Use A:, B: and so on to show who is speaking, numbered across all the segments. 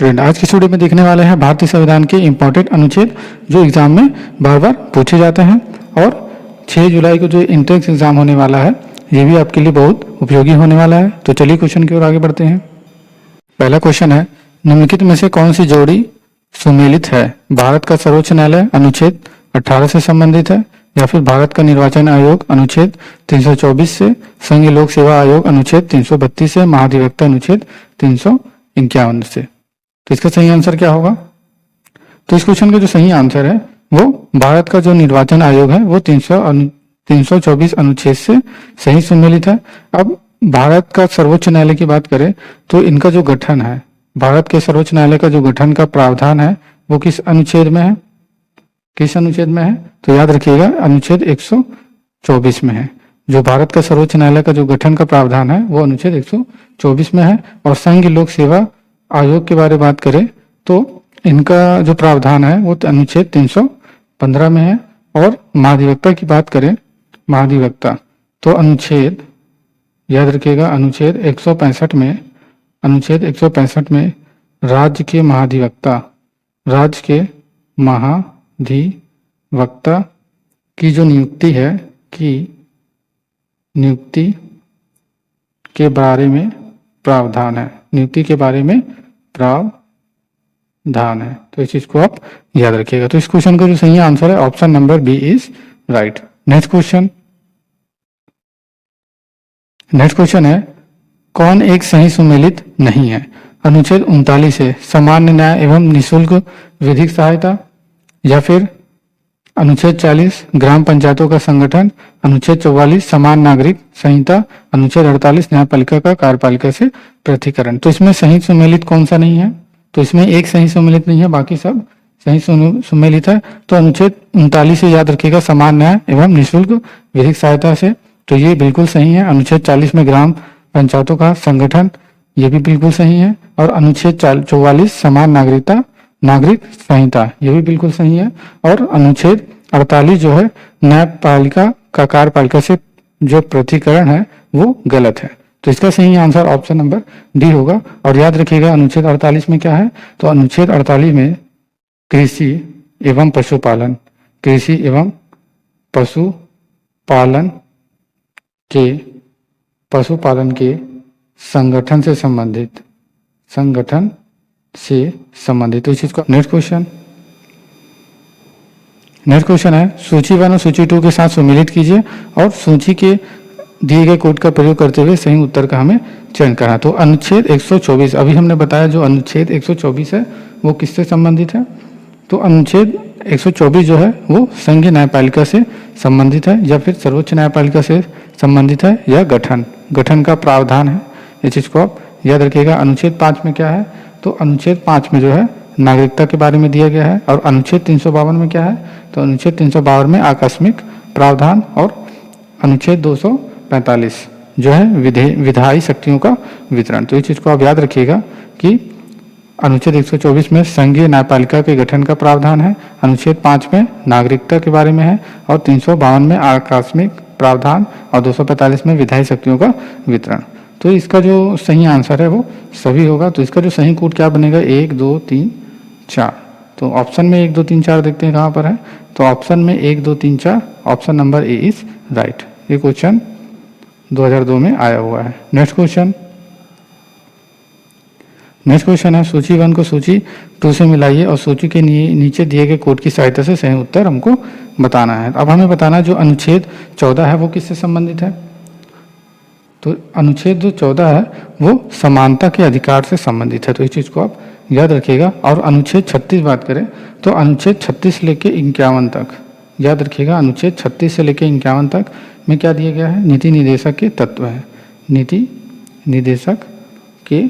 A: Student, आज की video में देखने वाले हैं भारतीय संविधान के इंपॉर्टेंट अनुच्छेद जो एग्जाम में बार बार पूछे जाते हैं और 6 जुलाई को जो एंट्रेंस एग्जाम होने वाला है ये भी आपके लिए बहुत उपयोगी होने वाला है। तो चलिए क्वेश्चन की ओर आगे बढ़ते हैं। पहला क्वेश्चन है, निम्नलिखित में से कौन सी जोड़ी सुमेलित है? भारत का सर्वोच्च न्यायालय अनुच्छेद 18 से संबंधित है, या फिर भारत का निर्वाचन आयोग अनुच्छेद 324 से, संघीय लोक सेवा आयोग अनुच्छेद 332 से, महाधिवक्ता अनुच्छेद 351 से। तो इसका सही आंसर क्या होगा? तो इस क्वेश्चन का जो सही आंसर है वो भारत का जो निर्वाचन आयोग है वो 324 अनुच्छेद से सही सुमेलित है। अब भारत का सर्वोच्च न्यायालय की बात करें तो इनका जो गठन है, भारत के सर्वोच्च न्यायालय का जो गठन का प्रावधान है वो किस अनुच्छेद में है? किस अनुच्छेद में है? तो याद रखिएगा अनुच्छेद 124 में है। जो भारत का सर्वोच्च न्यायालय का जो गठन का प्रावधान है वो अनुच्छेद 124 में है। और संघ लोक सेवा आयोग के बारे में बात करें तो इनका जो प्रावधान है वो अनुच्छेद 315 में है। और महाधिवक्ता की बात करें, महाधिवक्ता तो अनुच्छेद याद रखिएगा अनुच्छेद 165 में, अनुच्छेद 165 में राज्य के महाधिवक्ता, राज्य के महाधिवक्ता की जो नियुक्ति है कि नियुक्ति के बारे में प्रावधान है, नियुक्ति के बारे में प्रावधान है। तो इस चीज को आप याद रखिएगा। तो इस क्वेश्चन का जो सही आंसर है option number B is right. Next question, next question है, कौन एक सही सुमेलित नहीं है? अनुच्छेद 39 है सामान्य न्याय एवं निःशुल्क विधिक सहायता, या फिर अनुच्छेद 40 ग्राम पंचायतों का संगठन, अनुच्छेद 44 समान नागरिक संहिता, अनुच्छेद 48 न्यायपालिका का कार्यपालिका से पृथकीकरण। तो इसमें सही सुमेलित कौन सा नहीं है? तो इसमें एक सही सुमेलित नहीं है, बाकी सब सही सुमेलित है। तो अनुच्छेद 39 से याद रखिएगा समान न्याय एवं निःशुल्क विधिक सहायता से, तो ये बिल्कुल सही है। अनुच्छेद 40 में ग्राम पंचायतों का संगठन, ये भी बिल्कुल सही है। और अनुच्छेद 44 समान नागरिकता नागरिक संहिता, ये भी बिल्कुल सही है। और अनुच्छेद 48 जो है न्यायपालिका का कार्यपालिका से जो पृथकीकरण है वो गलत है। तो इसका सही आंसर ऑप्शन नंबर डी होगा। और याद रखिएगा अनुच्छेद 48 में क्या है? तो अनुच्छेद 48 में कृषि एवं पशुपालन, कृषि एवं पशुपालन के संगठन से संबंधित, संगठन से संबंधित। तो इस चीज को नेक्स्ट क्वेश्चन, नेक्स्ट क्वेश्चन है, सूची 1 और सूची 2 के साथ सुमेलित कीजिए और सूची के दिए गए कोड का प्रयोग करते हुए सही उत्तर का हमें चयन करना। तो अनुच्छेद 124, अभी हमने बताया जो अनुच्छेद 124 है वो किससे संबंधित है? तो अनुच्छेद 124 जो है वो संघीय न्यायपालिका से संबंधित है, या फिर सर्वोच्च न्यायपालिका से संबंधित है, या गठन का प्रावधान है। इस चीज को आप याद रखिएगा। अनुच्छेद 5 में क्या है? तो अनुच्छेद 5 में जो है नागरिकता के बारे में दिया गया है। और अनुच्छेद 352 में क्या है? तो अनुच्छेद 352 में आकस्मिक प्रावधान। और अनुच्छेद 245 जो है विधायी शक्तियों का वितरण। तो इस चीज को आप याद रखिएगा कि अनुच्छेद 124 में संघीय न्यायपालिका के गठन का प्रावधान है, अनुच्छेद 5 में नागरिकता के बारे में है, और 352 में आकस्मिक प्रावधान, और 245 में विधायी शक्तियों का वितरण। तो इसका जो सही आंसर है वो सभी होगा। तो इसका जो सही कोड क्या बनेगा? 1 2 3 4। तो ऑप्शन में 1 2 3 4 देखते हैं कहाँ पर है। तो ऑप्शन में 1 2 3 4, option number A is right. ये क्वेश्चन 2002 में आया हुआ है। नेक्स्ट क्वेश्चन, नेक्स्ट क्वेश्चन है, सूची 1 को सूची 2 से मिलाइए और सूची के नीचे दिए गए कोड की सहायता से सही उत्तर हमको बताना है। अब हमें बताना है जो अनुच्छेद 14 है वो किससे संबंधित है? तो अनुच्छेद जो 14 है वो समानता के अधिकार से संबंधित है। तो इस चीज को आप याद रखिएगा। और अनुच्छेद 36 बात करें तो अनुच्छेद 36 से लेकर 51 तक याद रखिएगा। अनुच्छेद 36 से लेकर 51 तक में क्या दिया गया है? नीति निदेशक के तत्व है, नीति निदेशक के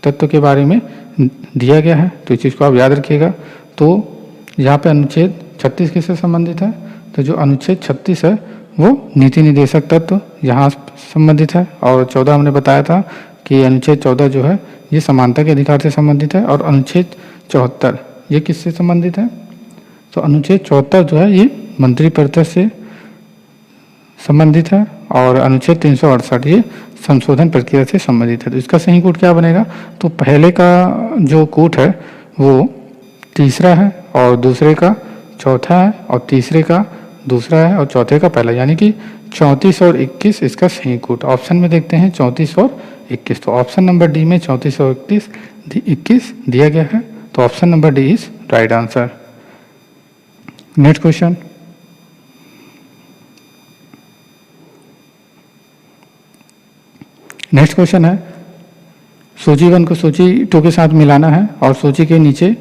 A: तत्व के बारे में दिया गया है। तो इस चीज को आप याद रखिएगा। तो यहाँ पे अनुच्छेद 36 किससे संबंधित है? तो जो अनुच्छेद 36 है वो नीति निदेशक तत्व यहाँ संबंधित है। और 14 हमने बताया था कि अनुच्छेद 14 जो है ये समानता के अधिकार से संबंधित है। और अनुच्छेद 74 ये किससे संबंधित है? तो अनुच्छेद 74 जो है ये मंत्रिपरिषद से संबंधित है। और अनुच्छेद 368 ये संशोधन प्रक्रिया से संबंधित है। तो इसका सही कोड क्या बनेगा? तो पहले का जो कोड है वो तीसरा है और दूसरे का चौथा है और तीसरे का दूसरा है और चौथे का पहला, यानी कि 34 और 21 इसका सही कोड। ऑप्शन में देखते हैं 34 और 21, तो ऑप्शन नंबर डी में 34 और 21 दिया गया है। तो option number D is right answer. Next question, next question है सूची 1 को सूची 2 के साथ मिलाना है और सूची के नीचे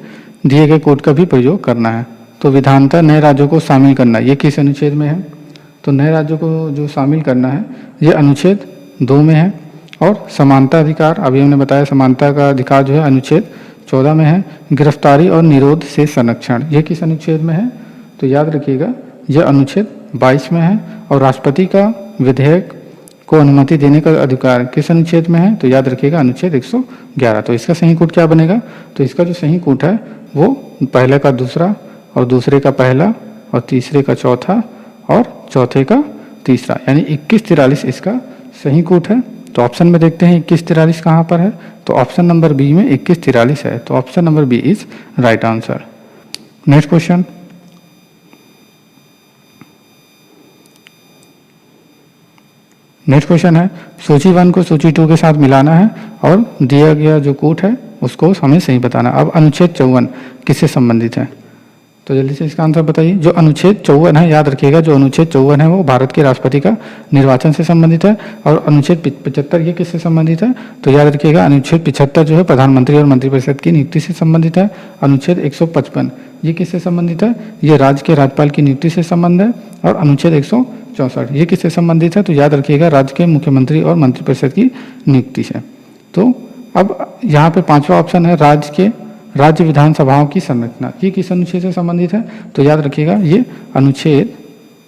A: दिए गए कोड का भी प्रयोग करना है। तो विधानतः नए राज्यों को शामिल करना, ये किस अनुच्छेद में है? तो नए राज्यों को जो शामिल करना है ये अनुच्छेद 2 में है। और समानता अधिकार, अभी हमने बताया समानता का अधिकार जो है अनुच्छेद 14 में है। गिरफ्तारी और निरोध से संरक्षण, ये किस अनुच्छेद में है? तो याद रखिएगा यह अनुच्छेद 22 में है। और राष्ट्रपति का विधेयक को अनुमति देने का अधिकार किस अनुच्छेद में है? तो याद रखिएगा अनुच्छेद 111। तो इसका सही कोड क्या बनेगा? तो इसका जो सही कोड है वो पहले का दूसरा और दूसरे का पहला और तीसरे का चौथा और चौथे का तीसरा, यानी 2143 इसका सही कोड है। तो ऑप्शन में देखते हैं 2143 कहाँ पर है? तो ऑप्शन नंबर बी में 2143 है। तो option number B is right answer. Next question, next question है सूची 1 को सूची 2 के साथ मिलाना है और दिया गया जो कोड है उसको हमें सही बताना। अब अनुच्छेद 54 किससे संबंधित है? तो जल्दी से इसका आंसर बताइए। जो अनुच्छेद 54 है, याद रखिएगा जो अनुच्छेद 54 है वो भारत के राष्ट्रपति का निर्वाचन से संबंधित है। और अनुच्छेद 75 ये किससे संबंधित है? तो याद रखिएगा अनुच्छेद 75 जो है प्रधानमंत्री और मंत्रिपरिषद की नियुक्ति से संबंधित है। अनुच्छेद 155 ये किससे संबंधित है? ये राज्य के राज्यपाल की नियुक्ति से संबंध है। और अनुच्छेद 164 ये किससे संबंधित है? तो याद रखिएगा राज्य के मुख्यमंत्री और मंत्रिपरिषद की नियुक्ति से। तो अब यहाँ पे पांचवा ऑप्शन है राज्य विधानसभाओं की संरचना, ये किस अनुच्छेद से संबंधित है? तो याद रखिएगा ये अनुच्छेद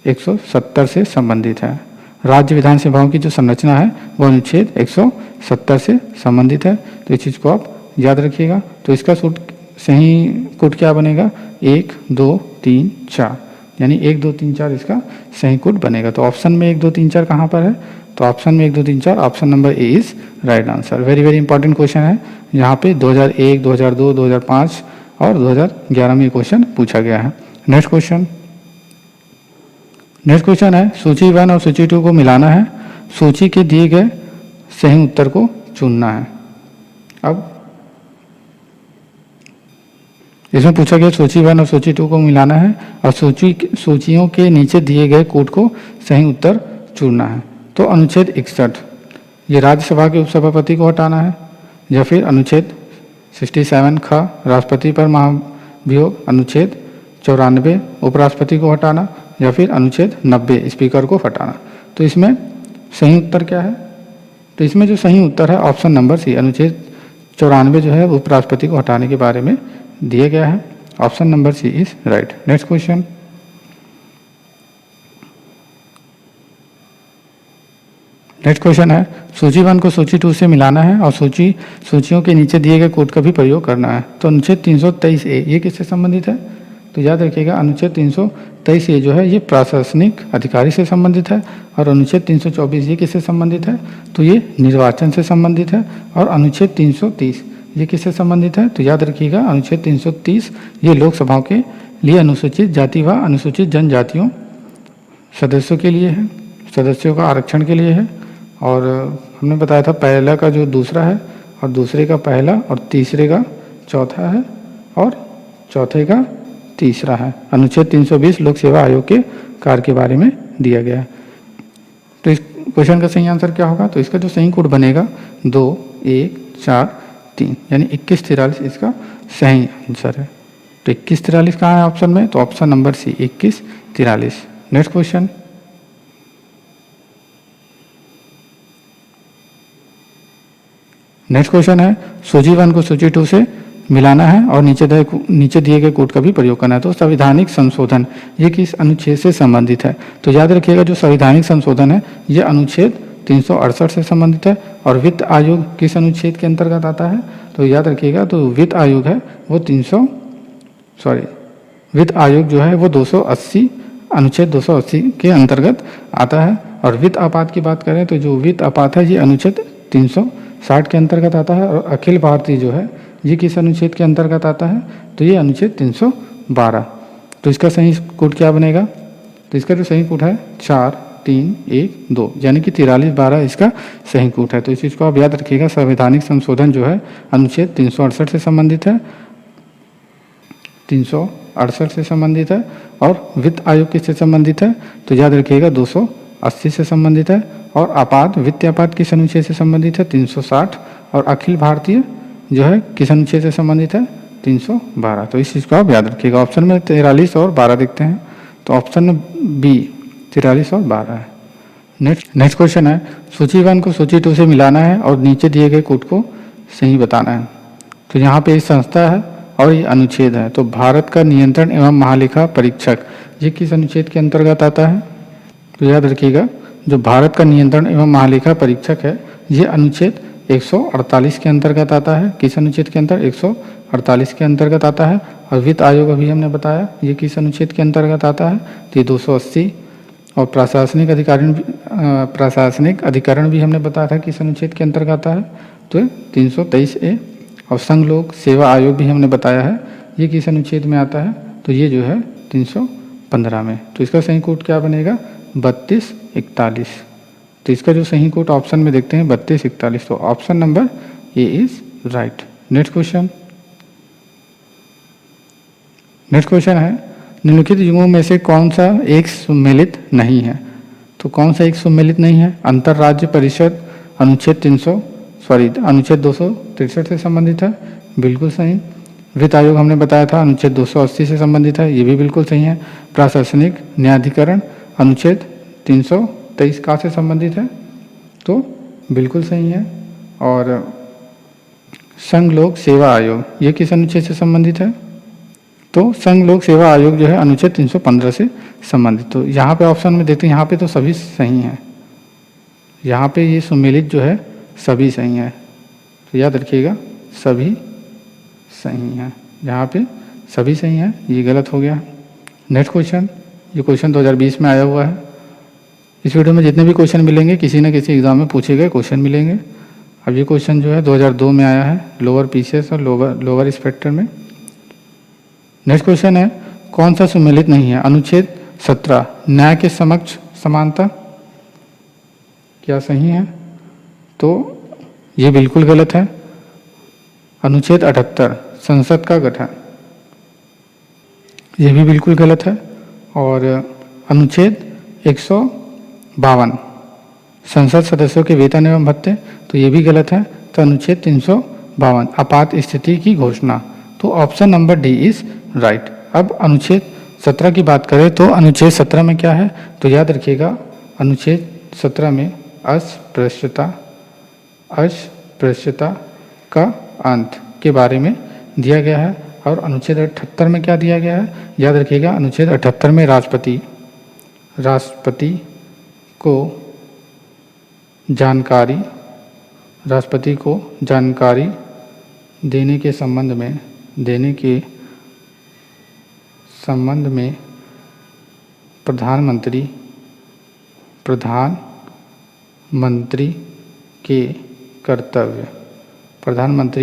A: 170 से संबंधित है। राज्य विधानसभाओं की जो संरचना है वो अनुच्छेद 170 से संबंधित है। तो इस चीज़ को आप याद रखिएगा। तो इसका सही कोड क्या बनेगा? 1 2 3 4, यानी 1 2 3 4 इसका सही कोड बनेगा। तो ऑप्शन में 1 2 3 4 कहाँ पर है? तो ऑप्शन में 1 2 3 4 option number A is right answer. Very very important question है। यहाँ पे 2001, 2002, 2005 और 2011 में क्वेश्चन पूछा गया है। नेक्स्ट क्वेश्चन, नेक्स्ट क्वेश्चन है सूची 1 और सूची 2 को मिलाना है, सूची के दिए गए सही उत्तर को चुनना है। अब इसमें पूछा गया सूची 1 और सूची 2 को मिलाना है और सूचियों के नीचे दिए गए कोड को सही उत्तर चुनना है। तो अनुच्छेद 61 ये राज्यसभा के उपसभापति को हटाना है, या फिर अनुच्छेद 67 ख राष्ट्रपति पर महाभियोग, अनुच्छेद 94 उपराष्ट्रपति को हटाना, या फिर अनुच्छेद 90 स्पीकर को हटाना। तो इसमें सही उत्तर क्या है? तो इसमें जो सही उत्तर है ऑप्शन नंबर सी, अनुच्छेद 94 जो है उपराष्ट्रपति को हटाने के बारे में दिया गया है। Option number C is right. Next question, next question है सूची 1 को सूची 2 से मिलाना है और सूचियों के नीचे दिए गए कोड का भी प्रयोग करना है। तो अनुच्छेद 323 ए ये किससे संबंधित है? तो याद रखिएगा अनुच्छेद 323 ए जो है ये प्रशासनिक अधिकारी से संबंधित है। और अनुच्छेद 324 ये किससे संबंधित है? तो ये निर्वाचन से संबंधित है। और अनुच्छेद 330 ये किससे संबंधित है? तो याद रखिएगा अनुच्छेद 330 ये लोकसभाओं के लिए अनुसूचित जाति व अनुसूचित जनजातियों सदस्यों के लिए है, सदस्यों का आरक्षण के लिए है। और हमने बताया था पहला का जो दूसरा है और दूसरे का पहला और तीसरे का चौथा है और चौथे का तीसरा है। अनुच्छेद 320 लोक सेवा आयोग के कार्य के बारे में दिया गया है। तो इस क्वेश्चन का सही आंसर क्या होगा? तो इसका जो सही कोड बनेगा 2 1 4 3, यानी 2143 इसका सही आंसर है। तो 2143 कहाँ है ऑप्शन में? तो option number C 2143। Next question, next question है सूची 1 को सूची 2 से मिलाना है और नीचे दिए गए कोड का भी प्रयोग करना है। तो संवैधानिक संशोधन ये किस अनुच्छेद से संबंधित है? तो याद रखिएगा जो संवैधानिक संशोधन है ये अनुच्छेद 368 से संबंधित है। और वित्त आयोग किस अनुच्छेद के अंतर्गत आता है? तो याद रखिएगा तो वित्त आयोग है वो वित्त आयोग जो है वो 280 अनुच्छेद 280 के अंतर्गत आता है। और वित्त आपात की बात करें तो जो वित्त आपात है ये अनुच्छेद 360 के अंतर्गत आता है। और अखिल भारतीय जो है ये किस अनुच्छेद के अंतर्गत आता है, तो ये अनुच्छेद 312। तो इसका सही कोड क्या बनेगा, तो इसका जो सही कोड है 4 3 1 2 यानी कि 4312 इसका सही कोड है। तो इस चीज़ को आप याद रखिएगा। संवैधानिक संशोधन जो है अनुच्छेद 368 से संबंधित है, 368 से संबंधित है। और वित्त आयोग किससे संबंधित है, तो याद रखिएगा 280 से संबंधित है। और आपात वित्तीय आपात किस अनुच्छेद से संबंधित है, 360। और अखिल भारतीय जो है किस अनुच्छेद से संबंधित है, 312। तो इस चीज़ को आप याद रखिएगा। ऑप्शन में 43 और 12 दिखते हैं, तो ऑप्शन में बी 43 और 12 है। नेक्स्ट क्वेश्चन है, सूची 1 को सूची 2 से मिलाना है और नीचे दिए गए कोड को सही बताना है। तो यहाँ पे इस संस्था है और ये अनुच्छेद है। तो भारत का नियंत्रण एवं महालेखा परीक्षक ये किस अनुच्छेद के अंतर्गत आता है, तो याद रखिएगा जो भारत का नियंत्रण एवं महालेखा परीक्षक है ये अनुच्छेद 148 के अंतर्गत आता है। किस अनुच्छेद के अंतर्गत, 148 के अंतर्गत आता है। और वित्त आयोग अभी हमने बताया ये किस अनुच्छेद के अंतर्गत आता है, तो ये 280। और प्रशासनिक अधिकरण भी हमने बताया था किस अनुच्छेद के अंतर्गत आता है, तो 323A। और संघ लोक सेवा आयोग भी हमने बताया है ये किस अनुच्छेद में आता है, तो ये जो है 315 में। तो इसका सही कोड क्या बनेगा, 3241। तो इसका जो सही कोड ऑप्शन में देखते हैं 3241। तो option number A is right. Next question है, निम्नलिखित युगों में से कौन सा एक सम्मिलित नहीं है। तो कौन सा एक सम्मिलित नहीं है, अंतर्राज्य परिषद अनुच्छेद 263 से संबंधित है, बिल्कुल सही। वित्त आयोग हमने बताया था अनुच्छेद 280 से संबंधित है, ये भी बिल्कुल सही है। प्रशासनिक न्यायाधिकरण अनुच्छेद 323 का से संबंधित है, तो बिल्कुल सही है। और संघ लोक सेवा आयोग ये किस अनुच्छेद से संबंधित है, तो संघ लोक सेवा आयोग जो है अनुच्छेद 315 से संबंधित। तो यहाँ पे ऑप्शन में देखते हैं, यहाँ पे तो सभी सही हैं, यहाँ पे ये सम्मिलित जो है सभी सही हैं। तो याद रखिएगा सभी सही हैं, यहाँ पे सभी सही हैं, ये गलत हो गया। नेक्स्ट क्वेश्चन, ये क्वेश्चन 2020 में आया हुआ है। इस वीडियो में जितने भी क्वेश्चन मिलेंगे किसी न किसी एग्जाम में पूछे गए क्वेश्चन मिलेंगे। अब ये क्वेश्चन जो है 2002 में आया है, लोअर पीसीएस और लोअर इंस्पेक्टर में। नेक्स्ट क्वेश्चन है, कौन सा सम्मिलित नहीं है, अनुच्छेद 17 न्याय के समक्ष समानता क्या सही है, तो ये बिल्कुल गलत है। अनुच्छेद 78 संसद का गठन ये भी बिल्कुल गलत है। और अनुच्छेद 152 संसद सदस्यों के वेतन एवं भत्ते, तो ये भी गलत है। तो अनुच्छेद 352 आपात स्थिति की घोषणा, तो option number D is right. अब अनुच्छेद 17 की बात करें तो अनुच्छेद 17 में क्या है, तो याद रखिएगा अनुच्छेद 17 में अस्पृश्यता का अंत के बारे में दिया गया है। और अनुच्छेद 78 में क्या दिया गया है, याद रखिएगा अनुच्छेद 78 में राष्ट्रपति को जानकारी देने के संबंध में प्रधानमंत्री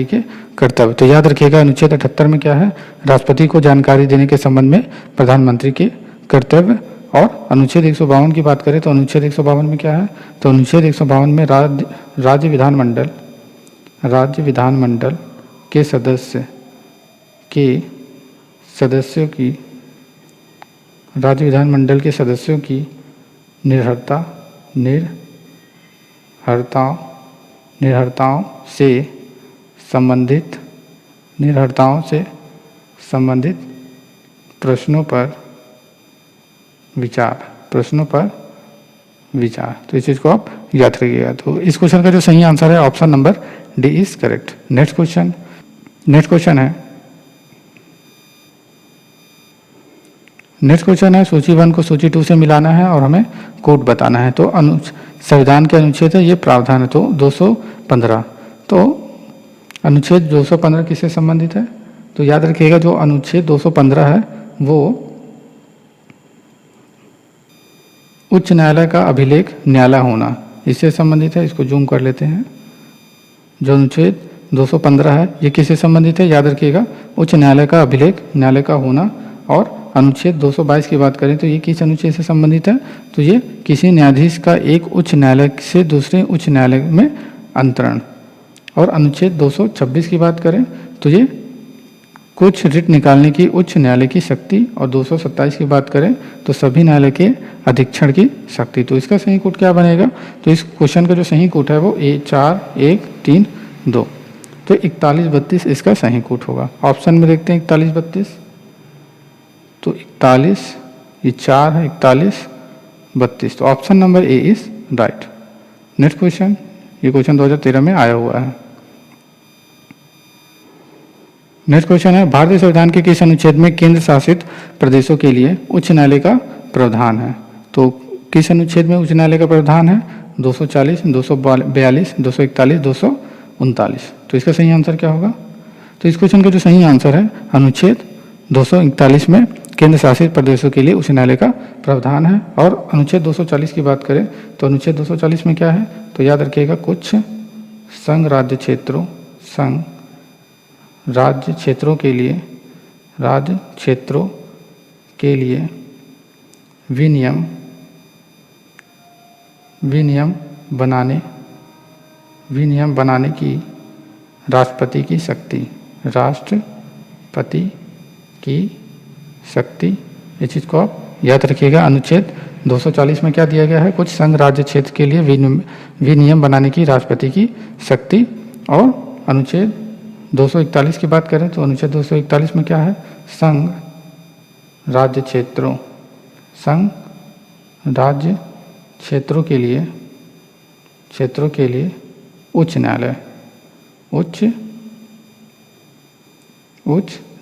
A: के कर्तव्य। तो याद रखिएगा अनुच्छेद 78 में क्या है, राष्ट्रपति को जानकारी देने के संबंध में प्रधानमंत्री के कर्तव्य। और अनुच्छेद 152 की बात करें तो अनुच्छेद 152 में क्या है, तो अनुच्छेद 152 में राज्य विधानमंडल के सदस्यों की निर्भरताओं से संबंधित प्रश्नों पर विचार। तो इस चीज़ को आप याद रखिएगा। तो इस क्वेश्चन का जो सही आंसर है option number D is correct. Next question है सूची 1 को सूची 2 से मिलाना है और हमें कोड बताना है। तो संविधान के अनुच्छेद है ये प्रावधान है, तो 215। तो अनुच्छेद 215 किससे संबंधित है, तो याद रखिएगा जो अनुच्छेद 215 है वो उच्च न्यायालय का अभिलेख न्यायालय होना, इससे संबंधित है। इसको जूम कर लेते हैं। जो अनुच्छेद 215 है ये किससे संबंधित है, याद रखिएगा, उच्च न्यायालय का अभिलेख न्यायालय का होना। और अनुच्छेद 222 की बात करें तो ये किस अनुच्छेद से संबंधित है, तो ये किसी न्यायाधीश का एक उच्च न्यायालय से दूसरे उच्च न्यायालय में अंतरण। और अनुच्छेद 226 की बात करें तो ये कुछ रिट निकालने की उच्च न्यायालय की शक्ति। और 227 की बात करें तो सभी न्यायालय के अधीक्षण की शक्ति। तो इसका सही कूट क्या बनेगा, तो इस क्वेश्चन का जो सही कूट है वो 4-1-3-2, तो 41-32 इसका सही कूट होगा। ऑप्शन में देखते हैं 41-32, तो 41, ये 4 है, 41-32, तो option number A is right. Next question, ये क्वेश्चन 2013 में आया हुआ है। नेक्स्ट क्वेश्चन है, भारतीय संविधान के किस अनुच्छेद में केंद्र शासित प्रदेशों के लिए उच्च न्यायालय का प्रावधान है। तो किस अनुच्छेद में उच्च न्यायालय का प्रावधान है, 240, 242, 241, 239। तो इसका सही आंसर क्या होगा, तो इस क्वेश्चन का जो सही आंसर है अनुच्छेद 241 में केंद्र शासित प्रदेशों के लिए उच्च न्यायालय का प्रावधान है। और अनुच्छेद 240 की बात करें तो अनुच्छेद 240 में क्या है, तो याद रखिएगा, कुछ संघ राज्य क्षेत्रों राज्य क्षेत्रों के लिए विनियम बनाने की राष्ट्रपति की शक्ति। इस चीज़ को आप याद रखिएगा। अनुच्छेद 240 में क्या दिया गया है, कुछ संघ राज्य क्षेत्र के लिए विनियम बनाने की राष्ट्रपति की शक्ति। और अनुच्छेद 241 की बात करें तो अनुच्छेद 241 में क्या है, संघ राज्य क्षेत्रों के लिए उच्च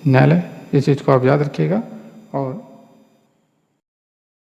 A: न्यायालय। इस चीज़ को आप याद रखिएगा।